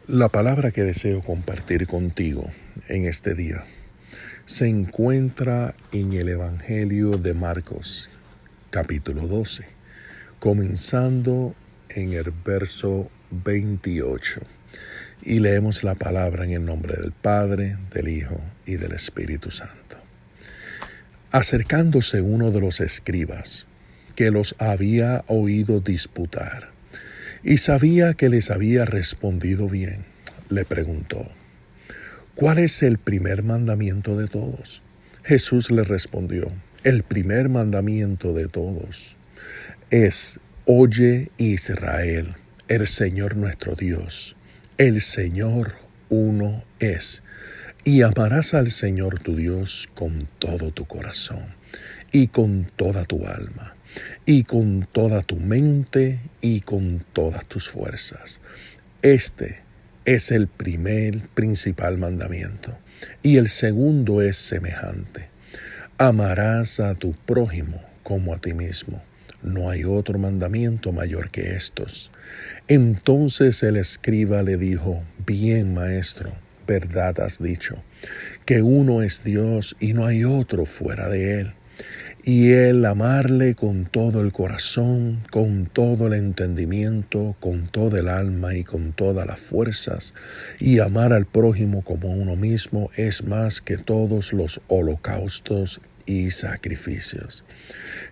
La palabra que deseo compartir contigo en este día se encuentra en el Evangelio de Marcos, capítulo 12, comenzando en el verso 28. Y leemos la palabra en el nombre del Padre, del Hijo y del Espíritu Santo. Acercándose uno de los escribas, que los había oído disputar, y sabía que les había respondido bien, le preguntó: ¿cuál es el primer mandamiento de todos? Jesús le respondió: el primer mandamiento de todos es: oye, Israel, el Señor nuestro Dios, el Señor uno es, y amarás al Señor tu Dios con todo tu corazón, y con toda tu alma, y con toda tu mente, y con todas tus fuerzas. Este es el principal mandamiento, y el segundo es semejante: amarás a tu prójimo como a ti mismo. No hay otro mandamiento mayor que estos. Entonces el escriba le dijo: bien, maestro, verdad has dicho, que uno es Dios y no hay otro fuera de él. Y el amarle con todo el corazón, con todo el entendimiento, con toda el alma y con todas las fuerzas, y amar al prójimo como a uno mismo, es más que todos los holocaustos y sacrificios.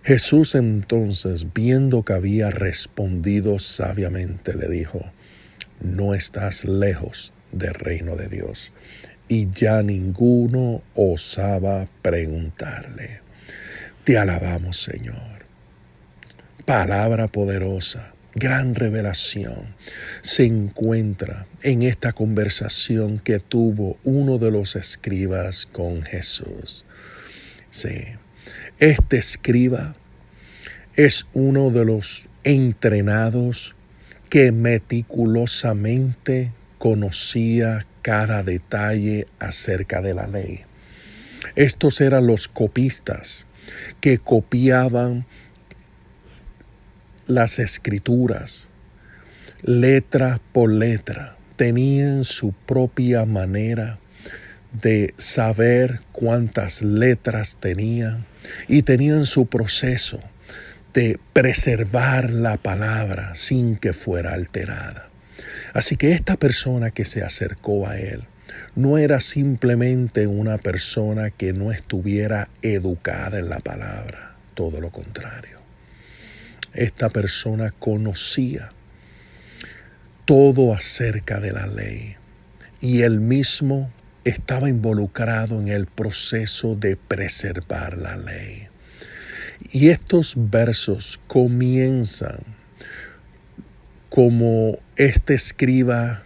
Jesús entonces, viendo que había respondido sabiamente, le dijo: no estás lejos del reino de Dios. Y ya ninguno osaba preguntarle. Te alabamos, Señor. Palabra poderosa, gran revelación se encuentra en esta conversación que tuvo uno de los escribas con Jesús. Sí, este escriba es uno de los entrenados que meticulosamente conocía cada detalle acerca de la ley. Estos eran los copistas que copiaban las escrituras letra por letra. Tenían su propia manera de saber cuántas letras tenían y tenían su proceso de preservar la palabra sin que fuera alterada. Así que esta persona que se acercó a él no era simplemente una persona que no estuviera educada en la palabra, todo lo contrario. Esta persona conocía todo acerca de la ley y él mismo estaba involucrado en el proceso de preservar la ley. Y estos versos comienzan como este escriba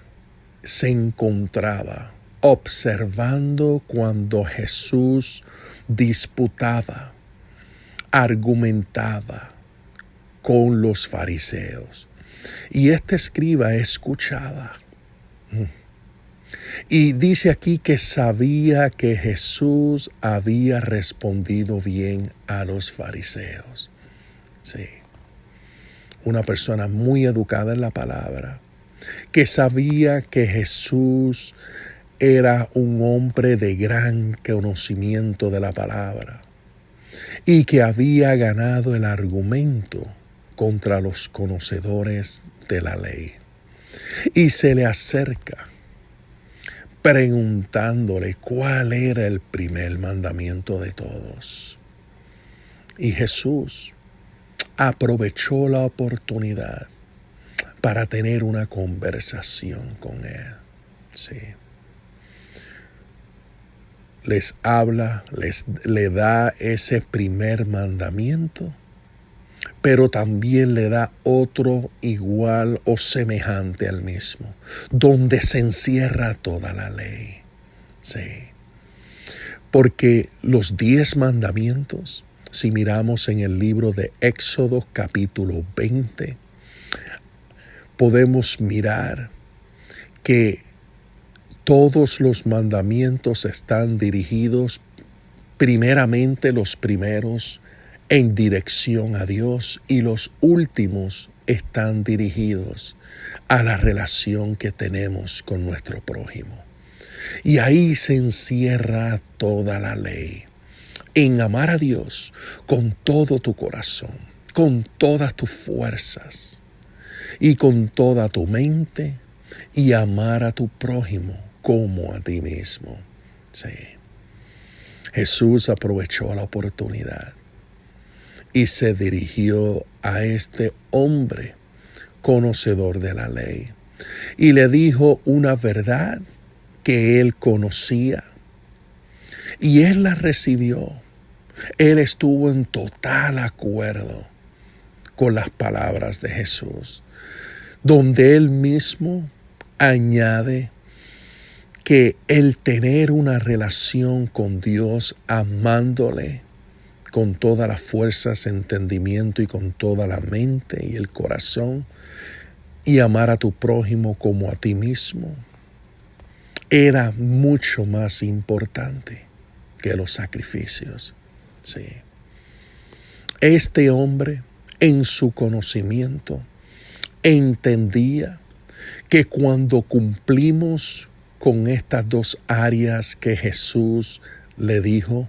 se encontraba observando cuando Jesús disputaba, argumentaba con los fariseos. Y este escriba escuchaba. Y dice aquí que sabía que Jesús había respondido bien a los fariseos. Sí. Una persona muy educada en la palabra, que sabía que Jesús era un hombre de gran conocimiento de la palabra y que había ganado el argumento contra los conocedores de la ley. Y se le acerca preguntándole cuál era el primer mandamiento de todos. Y Jesús aprovechó la oportunidad para tener una conversación con él. Sí. Les habla, le da ese primer mandamiento, pero también le da otro igual o semejante al mismo, donde se encierra toda la ley. Sí. Porque los 10 mandamientos, si miramos en el libro de Éxodo capítulo 20, podemos mirar que todos los mandamientos están dirigidos, primeramente los primeros, en dirección a Dios, y los últimos están dirigidos a la relación que tenemos con nuestro prójimo. Y ahí se encierra toda la ley, en amar a Dios con todo tu corazón, con todas tus fuerzas y con toda tu mente, y amar a tu prójimo como a ti mismo. Sí. Jesús aprovechó la oportunidad y se dirigió a este hombre conocedor de la ley y le dijo una verdad que él conocía, y él la recibió. Él estuvo en total acuerdo con las palabras de Jesús, donde él mismo añade que el tener una relación con Dios, amándole con todas las fuerzas, entendimiento y con toda la mente y el corazón, y amar a tu prójimo como a ti mismo, era mucho más importante que los sacrificios. Sí. Este hombre, en su conocimiento, entendía que cuando cumplimos con estas dos áreas que Jesús le dijo,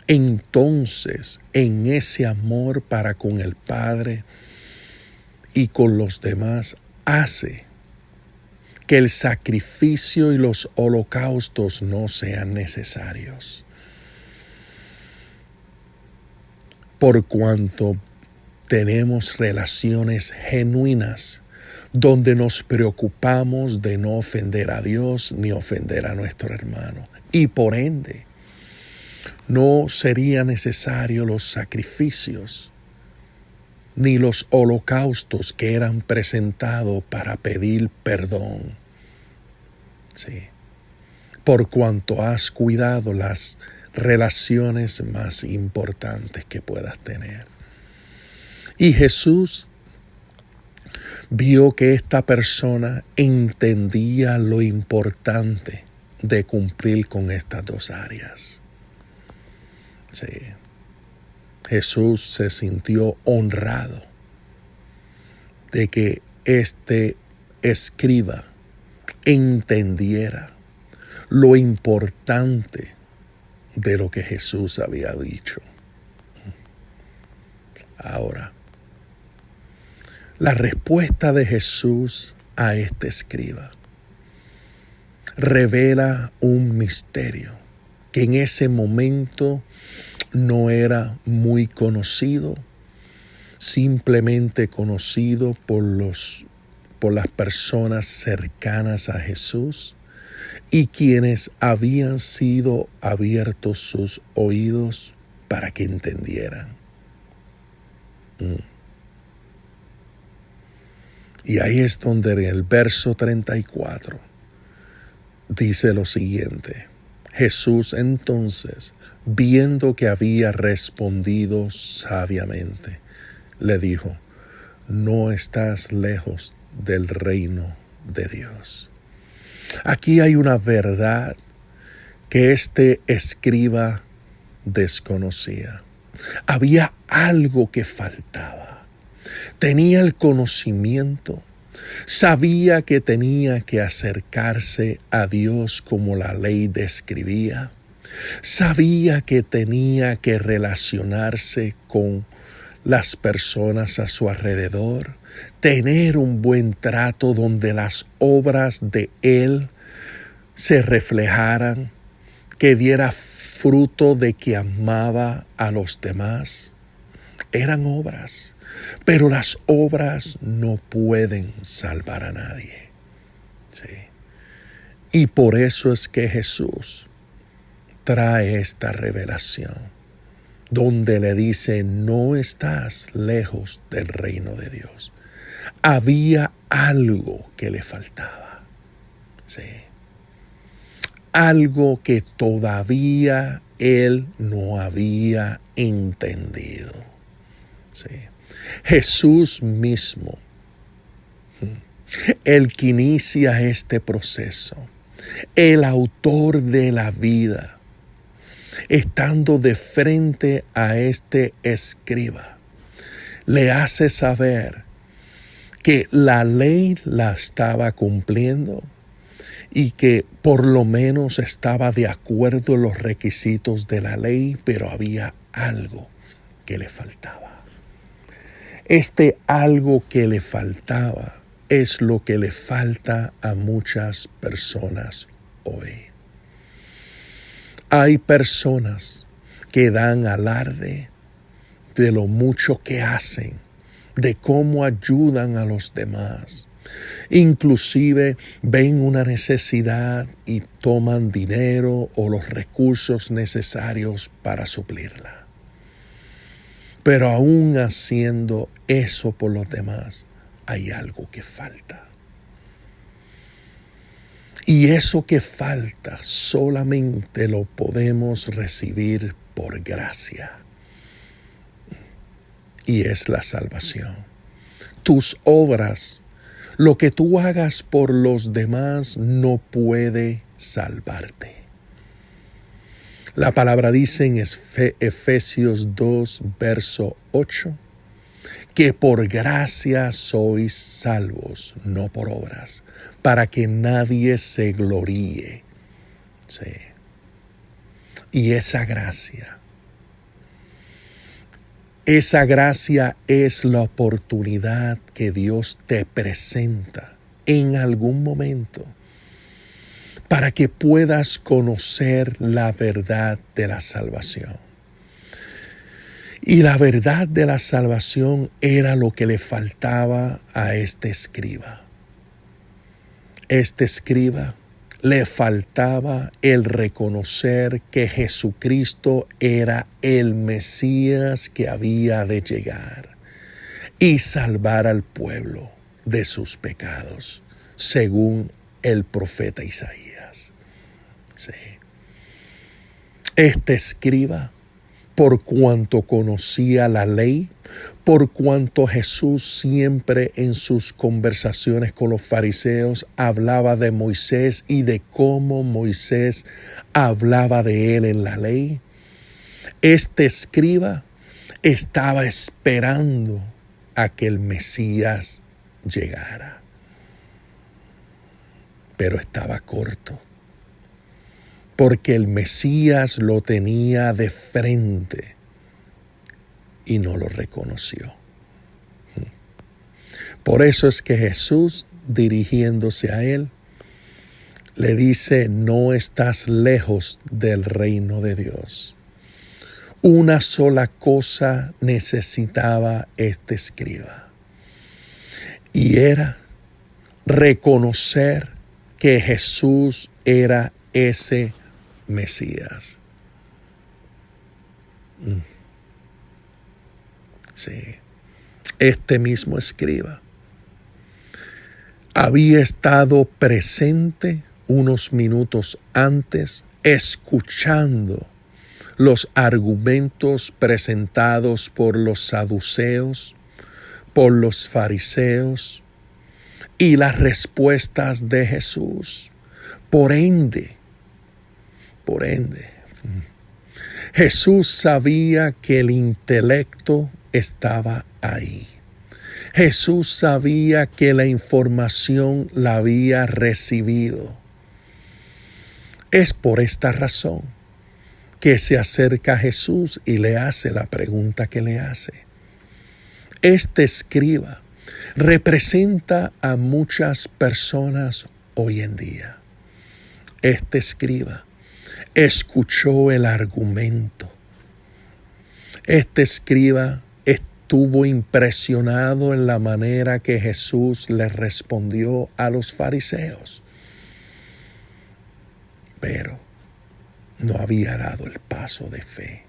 entonces en ese amor para con el Padre y con los demás hace que el sacrificio y los holocaustos no sean necesarios. Por cuanto tenemos relaciones genuinas donde nos preocupamos de no ofender a Dios ni ofender a nuestro hermano. Y por ende, no sería necesario los sacrificios ni los holocaustos que eran presentados para pedir perdón. Sí. Por cuanto has cuidado las relaciones más importantes que puedas tener. Y Jesús vio que esta persona entendía lo importante de cumplir con estas dos áreas. Sí. Jesús se sintió honrado de que este escriba entendiera lo importante de lo que Jesús había dicho. Ahora, la respuesta de Jesús a este escriba revela un misterio que en ese momento no era muy conocido, simplemente conocido por las personas cercanas a Jesús y quienes habían sido abiertos sus oídos para que entendieran. Y ahí es donde en el verso 34 dice lo siguiente: Jesús entonces, viendo que había respondido sabiamente, le dijo: no estás lejos del reino de Dios. Aquí hay una verdad que este escriba desconocía. Había algo que faltaba. Tenía el conocimiento, sabía que tenía que acercarse a Dios como la ley describía, sabía que tenía que relacionarse con las personas a su alrededor, tener un buen trato donde las obras de Él se reflejaran, que diera fruto de que amaba a los demás. Eran obras, pero las obras no pueden salvar a nadie. Sí. Y por eso es que Jesús trae esta revelación, donde le dice: no estás lejos del reino de Dios. Había algo que le faltaba. Sí. Algo que todavía él no había entendido. Sí. Jesús mismo, el que inicia este proceso, el autor de la vida, estando de frente a este escriba, le hace saber que la ley la estaba cumpliendo y que por lo menos estaba de acuerdo en los requisitos de la ley, pero había algo que le faltaba. Este algo que le faltaba es lo que le falta a muchas personas hoy. Hay personas que dan alarde de lo mucho que hacen, de cómo ayudan a los demás. Inclusive ven una necesidad y toman dinero o los recursos necesarios para suplirla. Pero aún haciendo eso por los demás, hay algo que falta. Y eso que falta solamente lo podemos recibir por gracia. Y es la salvación. Tus obras, lo que tú hagas por los demás, no puede salvarte. La palabra dice en Efesios 2, verso 8, que por gracia sois salvos, no por obras, para que nadie se gloríe. Sí. Y esa gracia es la oportunidad que Dios te presenta en algún momento para que puedas conocer la verdad de la salvación. Y la verdad de la salvación era lo que le faltaba a este escriba. Este escriba le faltaba el reconocer que Jesucristo era el Mesías que había de llegar y salvar al pueblo de sus pecados, según el profeta Isaías. Sí. Este escriba, por cuanto conocía la ley, por cuanto Jesús siempre en sus conversaciones con los fariseos hablaba de Moisés y de cómo Moisés hablaba de él en la ley, este escriba estaba esperando a que el Mesías llegara. Pero estaba corto, porque el Mesías lo tenía de frente y no lo reconoció. Por eso es que Jesús, dirigiéndose a él, le dice: no estás lejos del reino de Dios. Una sola cosa necesitaba este escriba, y era reconocer que Jesús era ese Mesías. Sí, este mismo escriba había estado presente unos minutos antes, escuchando los argumentos presentados por los saduceos, por los fariseos y las respuestas de Jesús. Por ende, Jesús sabía que el intelecto estaba ahí. Jesús sabía que la información la había recibido. Es por esta razón que se acerca a Jesús y le hace la pregunta que le hace. Este escriba representa a muchas personas hoy en día. Este escriba escuchó el argumento. Este escriba estuvo impresionado en la manera que Jesús le respondió a los fariseos, pero no había dado el paso de fe.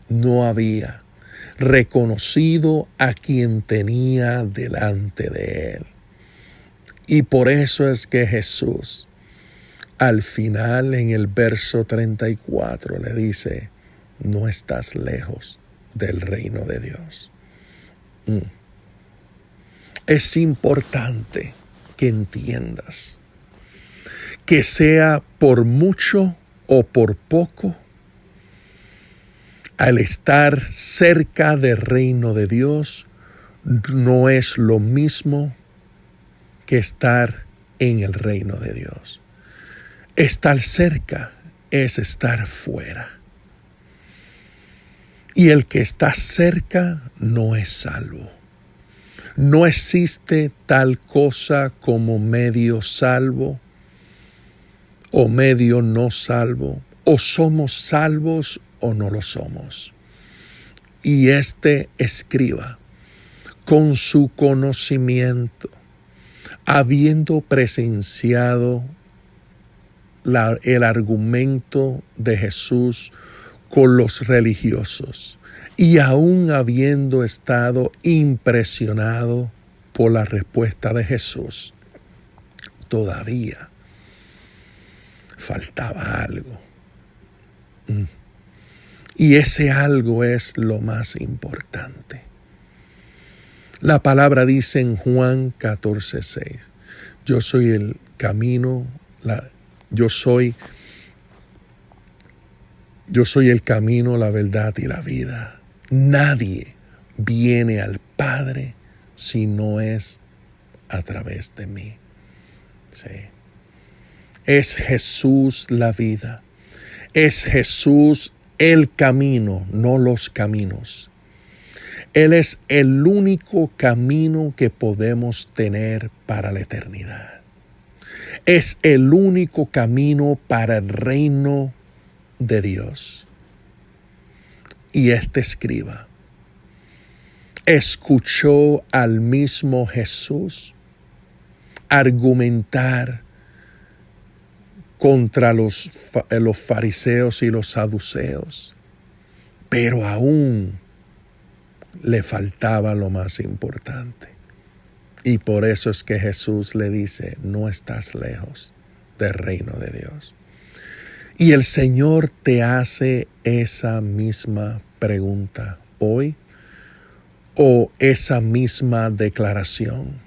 No había reconocido a quien tenía delante de él. Y por eso es que Jesús, al final, en el verso 34, le dice: no estás lejos del reino de Dios. Es importante que entiendas que sea por mucho o por poco, al estar cerca del reino de Dios, no es lo mismo que estar en el reino de Dios. Estar cerca es estar fuera. Y el que está cerca no es salvo. No existe tal cosa como medio salvo o medio no salvo. O somos salvos o no lo somos. Y este escriba, con su conocimiento, habiendo presenciado el argumento de Jesús con los religiosos y aún habiendo estado impresionado por la respuesta de Jesús, todavía faltaba algo. Y ese algo es lo más importante. La palabra dice en Juan 14:6, yo soy el camino, yo soy el camino, la verdad y la vida. Nadie viene al Padre si no es a través de mí. Sí. Es Jesús la vida. Es Jesús el camino, no los caminos. Él es el único camino que podemos tener para la eternidad. Es el único camino para el reino de Dios. Y este escriba escuchó al mismo Jesús argumentar contra los fariseos y los saduceos, pero aún le faltaba lo más importante. Y por eso es que Jesús le dice, no estás lejos del reino de Dios. Y el Señor te hace esa misma pregunta hoy o esa misma declaración.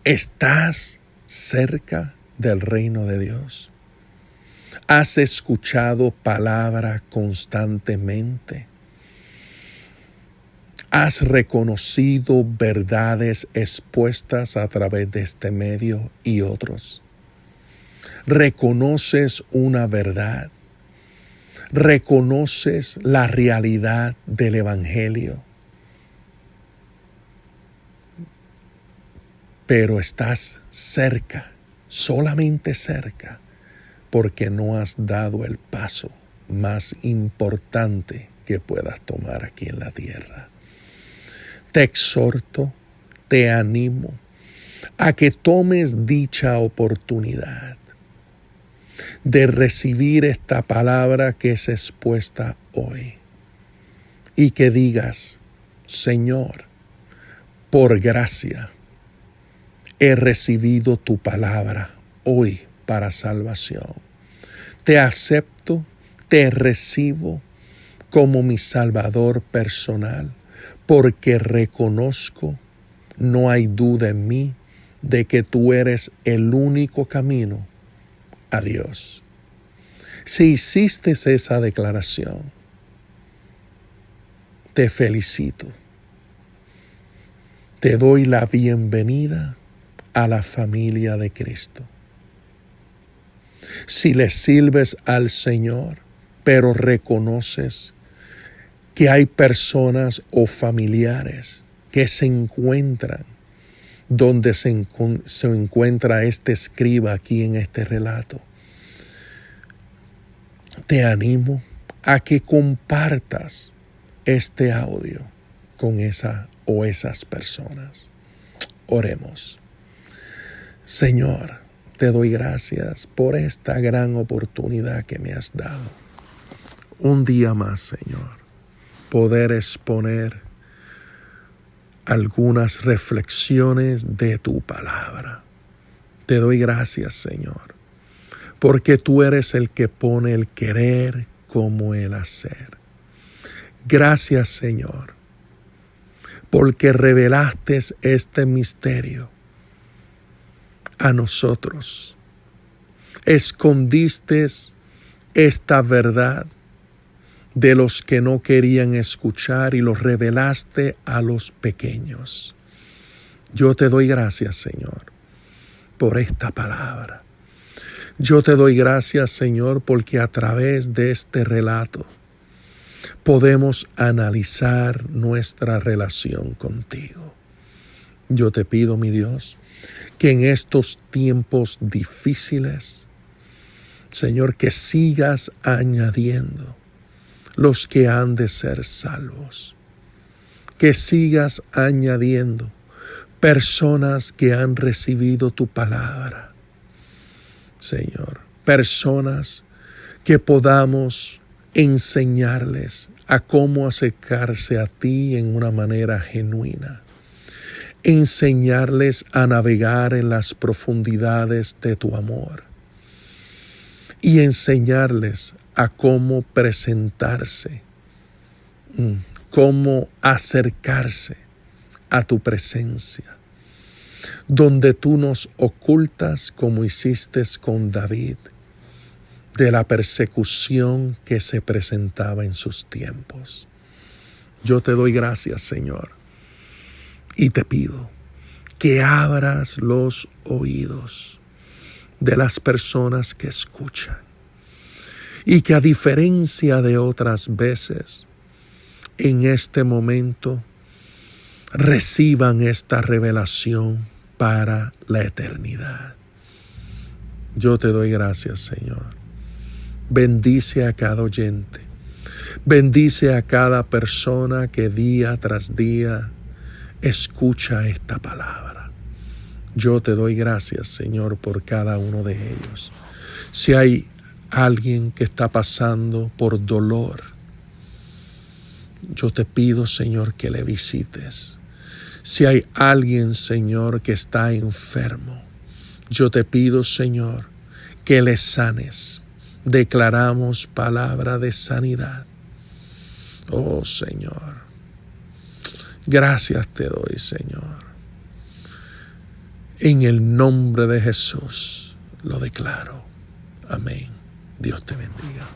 ¿Estás cerca del reino de Dios? ¿Has escuchado palabra constantemente? ¿Has reconocido verdades expuestas a través de este medio y otros? ¿Reconoces una verdad? ¿Reconoces la realidad del Evangelio? Pero estás cerca, solamente cerca, porque no has dado el paso más importante que puedas tomar aquí en la tierra. Te exhorto, te animo a que tomes dicha oportunidad de recibir esta palabra que es expuesta hoy y que digas, Señor, por gracia he recibido tu palabra hoy para salvación. Te acepto, te recibo como mi Salvador personal, porque reconozco, no hay duda en mí, de que tú eres el único camino a Dios. Si hiciste esa declaración, te felicito. Te doy la bienvenida a la familia de Cristo. Si le sirves al Señor, pero reconoces que hay personas o familiares que se encuentran donde se encuentra este escriba aquí en este relato, te animo a que compartas este audio con esa o esas personas. Oremos. Señor, te doy gracias por esta gran oportunidad que me has dado. Un día más, Señor, poder exponer algunas reflexiones de tu palabra. Te doy gracias, Señor, porque tú eres el que pone el querer como el hacer. Gracias, Señor, porque revelaste este misterio a nosotros. Escondiste esta verdad de los que no querían escuchar y los revelaste a los pequeños. Yo te doy gracias, Señor, por esta palabra. Yo te doy gracias, Señor, porque a través de este relato podemos analizar nuestra relación contigo. Yo te pido, mi Dios, que en estos tiempos difíciles, Señor, que sigas añadiendo los que han de ser salvos. Que sigas añadiendo personas que han recibido tu palabra. Señor, personas que podamos enseñarles a cómo acercarse a ti en una manera genuina. Enseñarles a navegar en las profundidades de tu amor. Y enseñarles a cómo presentarse, cómo acercarse a tu presencia, donde tú nos ocultas como hiciste con David, de la persecución que se presentaba en sus tiempos. Yo te doy gracias, Señor, y te pido que abras los oídos de las personas que escuchan y que, a diferencia de otras veces, en este momento reciban esta revelación para la eternidad. Yo te doy gracias, Señor. Bendice a cada oyente. Bendice a cada persona que día tras día escucha esta palabra. Yo te doy gracias, Señor, por cada uno de ellos. Si hay alguien que está pasando por dolor, yo te pido, Señor, que le visites. Si hay alguien, Señor, que está enfermo, yo te pido, Señor, que le sanes. Declaramos palabra de sanidad. Oh, Señor, gracias te doy, Señor. En el nombre de Jesús lo declaro. Amén. Dios te bendiga.